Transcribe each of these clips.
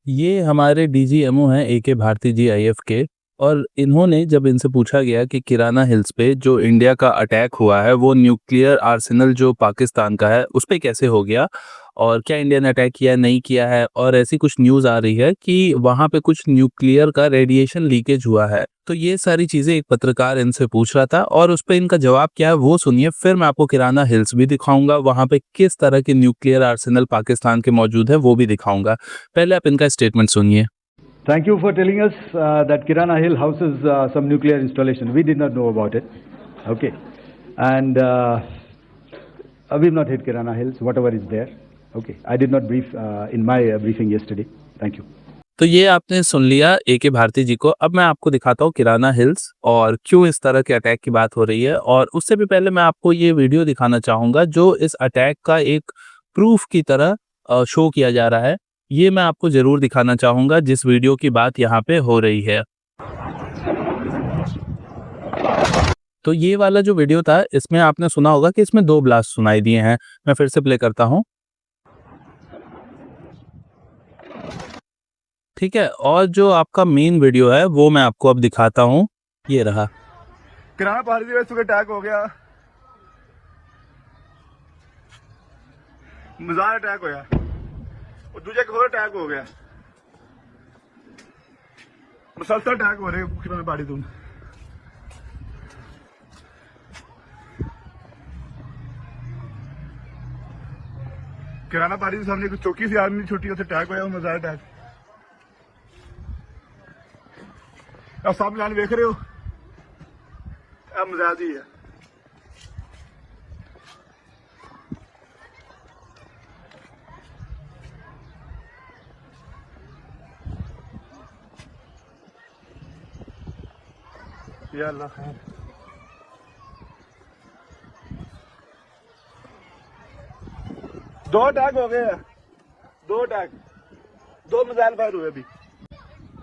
ये हमारे डीजीएमओ हैं एके भारती जी आईएफ के। और इन्होंने जब इनसे पूछा गया कि किराना हिल्स पे जो इंडिया का अटैक हुआ है वो न्यूक्लियर आर्सेनल जो पाकिस्तान का है उस पे कैसे हो गया और क्या इंडिया ने अटैक किया नहीं किया है, और ऐसी कुछ न्यूज़ आ रही है कि वहाँ पे कुछ न्यूक्लियर का रेडिएशन लीकेज हुआ है। तो ये सारी चीज़ें एक पत्रकार इनसे पूछ रहा था और उस पे इनका जवाब क्या है वो सुनिए। फिर मैं आपको किराना हिल्स भी दिखाऊंगा, वहाँ पे किस तरह के न्यूक्लियर आर्सेनल पाकिस्तान के मौजूद है वो भी दिखाऊंगा। पहले आप इनका स्टेटमेंट सुनिए। Thank you for telling us that Kirana Hill houses some nuclear installation. We did not know about it. Okay. And we've not hit Kirana Hills, whatever is there. Okay. I did not brief in my briefing yesterday. Thank you. तो ये आपने सुन लिया एके भारती जी को। अब मैं आपको दिखाता हूँ किराना हिल्स और क्यों इस तरह के अटैक की बात हो रही है। और उससे भी पहले मैं आपको ये वीडियो दिखाना चाहूँगा जो इस अटैक का एक प्रूफ की तरह शो किया जा रहा है। ये मैं आपको ज़रूर दिखाना चाहूँगा जिस वीडियो की बात यहाँ पे हो रही है। तो ये वाला जो वीडियो था इसमें आपने सुना होगा कि इसमें 2 ब्लास्ट सुनाई दिए हैं। मैं फिर से प्ले करता हूँ। ठीक है, और जो आपका मेन वीडियो है वो मैं आपको अब दिखाता हूँ। ये रहा। किराना पार्टी में सुबह अटैक हो गया, मजार अटैक होया और दूजे एक और अटैक हो गया। मुसलसल अटैक हो रहे किराना पार्टी तुम। किराना पार्टी के सामने कुछ चौकी सी आर्मी छुट्टी उसे अटैक होया, मजार अटैक। आप सामने लाइन देख रहे हो, मजाज ही है। या अल्लाह खैर। दो अटैक हो गए, 2 मिसाइल फायर हुए अभी।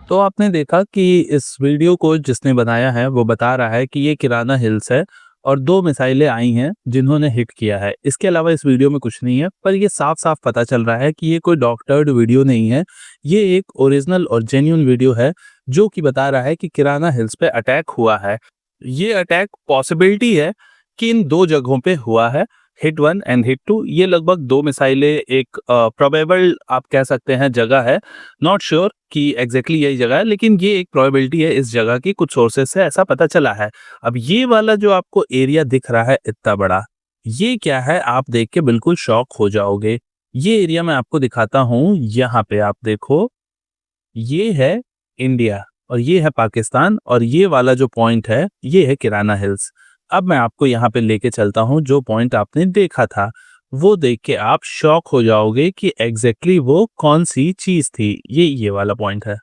तो आपने देखा कि इस वीडियो को जिसने बनाया है वो बता रहा है कि ये किराना हिल्स है और 2 मिसाइलें आई हैं जिन्होंने हिट किया है। इसके अलावा इस वीडियो में कुछ नहीं है, पर ये साफ साफ पता चल रहा है कि ये कोई डॉक्टर्ड वीडियो नहीं है। ये एक ओरिजिनल और जेन्युइन वीडियो है जो कि बता रहा है कि किराना हिल्स पे अटैक हुआ है। ये अटैक पॉसिबिलिटी है कि इन 2 जगहों पे हुआ है, हिट 1 एंड हिट 2। ये लगभग 2 मिसाइलें एक प्रोबेबल आप कह सकते हैं जगह है। नॉट श्योर कि एग्जैक्टली यही जगह है, लेकिन ये एक प्रोबेबिलिटी है इस जगह की, कुछ सोर्सेस से ऐसा पता चला है। अब ये वाला जो आपको एरिया दिख रहा है इतना बड़ा, ये क्या है आप देख के बिल्कुल शॉक हो जाओगे। ये एरिया मैं आपको दिखाता हूँ। यहाँ पे आप देखो, ये है इंडिया और ये है पाकिस्तान और ये वाला जो पॉइंट है ये है किराना हिल्स। अब मैं आपको यहाँ पे लेके चलता हूँ। जो पॉइंट आपने देखा था वो देख के आप शॉक हो जाओगे कि एग्जैक्टली वो कौन सी चीज थी। ये वाला पॉइंट है,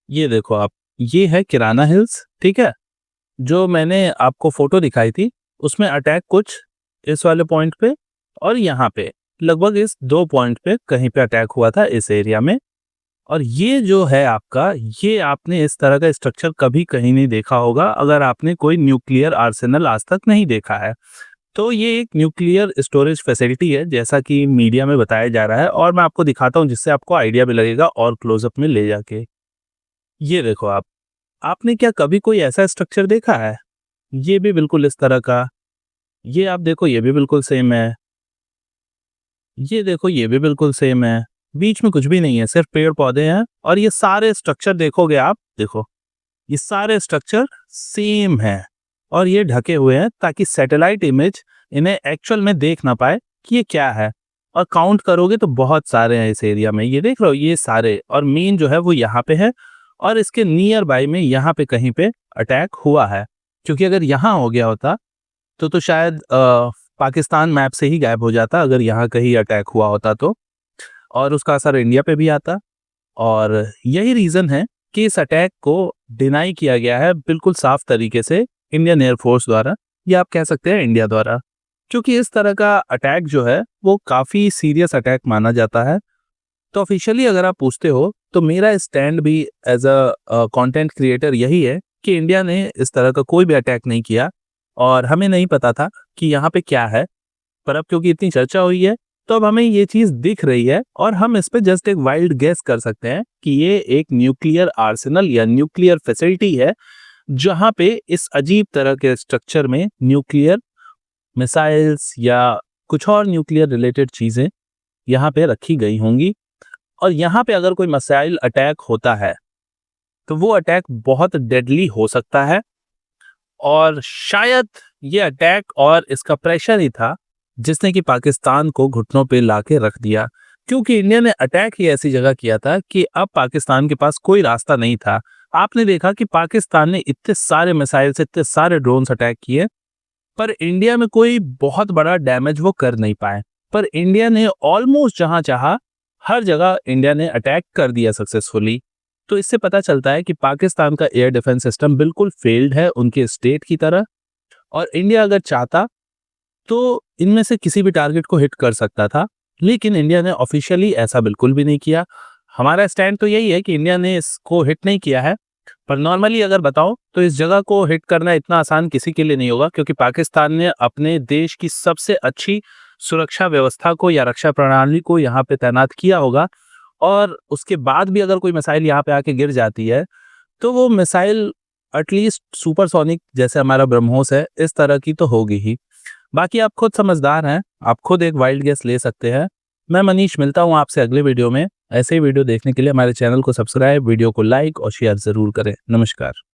ये देखो आप, ये है किराना हिल्स। ठीक है, जो मैंने आपको फोटो दिखाई थी उसमें अटैक कुछ इस वाले पॉइंट पे और यहाँ पे लगभग इस 2 पॉइंट पे कहीं पे अटैक हुआ था इस एरिया में। और ये जो है आपका, ये आपने इस तरह का स्ट्रक्चर कभी कहीं नहीं देखा होगा अगर आपने कोई न्यूक्लियर आर्सेनल आज तक नहीं देखा है। तो ये एक न्यूक्लियर स्टोरेज फैसिलिटी है जैसा कि मीडिया में बताया जा रहा है, और मैं आपको दिखाता हूँ जिससे आपको आइडिया भी लगेगा और क्लोजअप में ले जाके। ये देखो आप, आपने क्या कभी कोई ऐसा स्ट्रक्चर देखा है? ये भी बिल्कुल इस तरह का, ये आप देखो ये भी बिल्कुल सेम है, ये देखो ये भी बिल्कुल सेम है, बीच में कुछ भी नहीं है, सिर्फ पेड़ पौधे हैं। और ये सारे स्ट्रक्चर देखोगे आप, देखो ये सारे स्ट्रक्चर सेम है और ये ढके हुए हैं ताकि सैटेलाइट इमेज इन्हें एक्चुअल में देख ना पाए कि ये क्या है। और काउंट करोगे तो बहुत सारे हैं इस एरिया में, ये देख रहे हो ये सारे। और मेन जो है वो यहाँ पे है और इसके नियर बाय में यहाँ पे कहीं पे अटैक हुआ है, क्योंकि अगर यहाँ हो गया होता तो शायद पाकिस्तान मैप से ही गायब हो जाता अगर यहाँ कहीं अटैक हुआ होता तो, और उसका असर इंडिया पे भी आता। और यही रीज़न है कि इस अटैक को डिनाई किया गया है बिल्कुल साफ तरीके से इंडियन एयरफोर्स द्वारा, या आप कह सकते हैं इंडिया द्वारा, क्योंकि इस तरह का अटैक जो है वो काफ़ी सीरियस अटैक माना जाता है। तो ऑफिशियली अगर आप पूछते हो तो मेरा स्टैंड भी एज अ कंटेंट क्रिएटर यही है कि इंडिया ने इस तरह का कोई भी अटैक नहीं किया और हमें नहीं पता था कि यहाँ पे क्या है। पर अब क्योंकि इतनी चर्चा हुई है तो अब हमें ये चीज दिख रही है और हम इस पे जस्ट एक वाइल्ड गेस कर सकते हैं कि ये एक न्यूक्लियर आर्सेनल या न्यूक्लियर फैसिलिटी है, जहां पे इस अजीब तरह के स्ट्रक्चर में न्यूक्लियर मिसाइल्स या कुछ और न्यूक्लियर रिलेटेड चीजें यहाँ पे रखी गई होंगी। और यहाँ पे अगर कोई मिसाइल अटैक होता है तो वो अटैक बहुत डेडली हो सकता है, और शायद ये अटैक और इसका प्रेशर ही था जिसने कि पाकिस्तान को घुटनों पे लाके रख दिया, क्योंकि इंडिया ने अटैक ही ऐसी जगह किया था कि अब पाकिस्तान के पास कोई रास्ता नहीं था। आपने देखा कि पाकिस्तान ने इतने सारे मिसाइल से इतने सारे ड्रोन्स अटैक किए, पर इंडिया में कोई बहुत बड़ा डैमेज वो कर नहीं पाए। पर इंडिया ने ऑलमोस्ट जहां चाहा हर जगह इंडिया ने अटैक कर दिया सक्सेसफुली। तो इससे पता चलता है कि पाकिस्तान का एयर डिफेंस सिस्टम बिल्कुल फेल्ड है उनके स्टेट की तरह, और इंडिया अगर चाहता तो इनमें से किसी भी टारगेट को हिट कर सकता था, लेकिन इंडिया ने ऑफिशियली ऐसा बिल्कुल भी नहीं किया। हमारा स्टैंड तो यही है कि इंडिया ने इसको हिट नहीं किया है, पर नॉर्मली अगर बताओ तो इस जगह को हिट करना इतना आसान किसी के लिए नहीं होगा, क्योंकि पाकिस्तान ने अपने देश की सबसे अच्छी सुरक्षा व्यवस्था को या रक्षा प्रणाली को यहाँ पे तैनात किया होगा, और उसके बाद भी अगर कोई मिसाइल यहाँ पे आके गिर जाती है तो वो मिसाइल एटलीस्ट सुपरसोनिक जैसे हमारा ब्रह्मोस है इस तरह की तो होगी ही। बाकी आप खुद समझदार हैं, आप खुद एक वाइल्ड गेस ले सकते हैं। मैं मनीष मिलता हूं आपसे अगले वीडियो में। ऐसे ही वीडियो देखने के लिए हमारे चैनल को सब्सक्राइब, वीडियो को लाइक और शेयर जरूर करें। नमस्कार।